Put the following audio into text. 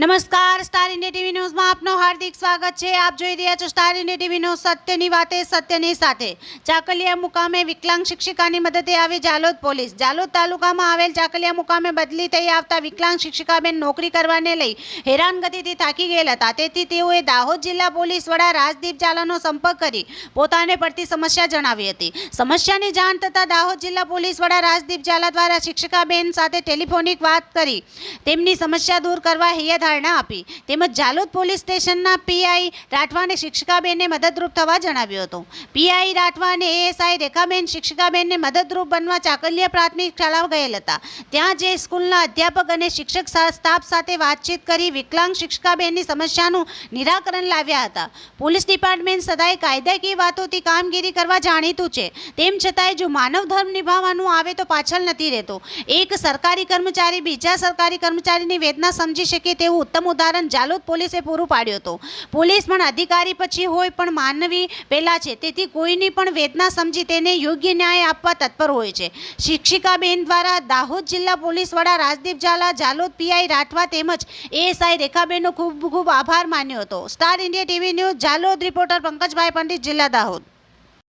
નમસ્કાર, star India TV ન્યૂઝમાં આપનું હાર્દિક સ્વાગત છે। આપ જોઈ રહ્યા છો સ્ટાર ઇન્ડિયા ટીવી ન્યૂઝ, સત્યની વાતે સત્યની સાથે। ચાકલિયા મુકામે વિકલાંગ શિક્ષિકાની મદદે આવી જાલોદ પોલીસ। જાલોદ તાલુકામાં આવેલ ચાકલિયા મુકામે બદલી થઈ આવતા વિકલાંગ શિક્ષિકાબેન નોકરી કરવાને લઈ હેરાનગતિથી થાકી ગયેલ હતા, તેથી તેઓએ દાહોદ જિલ્લા પોલીસ વડા રાજદીપ ઝાલાનો સંપર્ક કરી પોતાને પડતી સમસ્યા જણાવી હતી। સમસ્યાની જાણ થતાં દાહોદ જિલ્લા પોલીસ વડા રાજદીપ ઝાલા દ્વારા શિક્ષિકાબેન સાથે ટેલિફોનિક વાત કરી તેમની સમસ્યા દૂર કરવા ધારણા આપી, તેમજ જાલોદ પોલીસ સ્ટેશનના પીઆઈ રાઠવાને શિક્ષિકાબેનને મદદરૂપ થવા જણાવ્યું હતું। પીઆઈ રાઠવા અને એએસઆઈ રેખાબેન શિક્ષિકાબેનને મદદરૂપ બનવા ચાકલિયા પ્રાથમિક શાળા ગયેલ હતા। ત્યાં જે સ્કૂલના અધ્યાપક અને શિક્ષક સ્ટાફ સાથે વાતચીત કરી વિકલાંગ શિક્ષિકાબેનની સમસ્યાનું નિરાકરણ લાવ્યા હતા। પોલીસ ડિપાર્ટમેન્ટ સદાય કાયદાકીય વાતોથી કામગીરી કરવા જાણીતું છે, તેમ છતાંય જો માનવ ધર્મ નિભાવવાનું આવે તો પાછળ નથી રહેતો। એક સરકારી કર્મચારી બીજા સરકારી કર્મચારીની વેદના સમજી શકે તેવું ઉત્તમ ઉદાહરણ જાલોદ પોલીસે પૂરું પાડ્યું હતું। પોલીસ પણ અધિકારી પછી હોય પણ માનવી પહેલા છે, તેથી કોઈની પણ વેદના સમજી તેને યોગ્ય ન્યાય આપવા તત્પર હોય છે। શિક્ષિકાબેન દ્વારા દાહોદ જિલ્લા પોલીસ વડા રાજદીપ ઝાલા, જાલોદ પીઆઈ રાઠવા તેમજ એએસઆઈ રેખાબેનનો ખૂબ ખૂબ આભાર માન્યો હતો। Star India TV news Jhalod reporter Pankajbhai Pandit, જિલ્લા દાહોદ।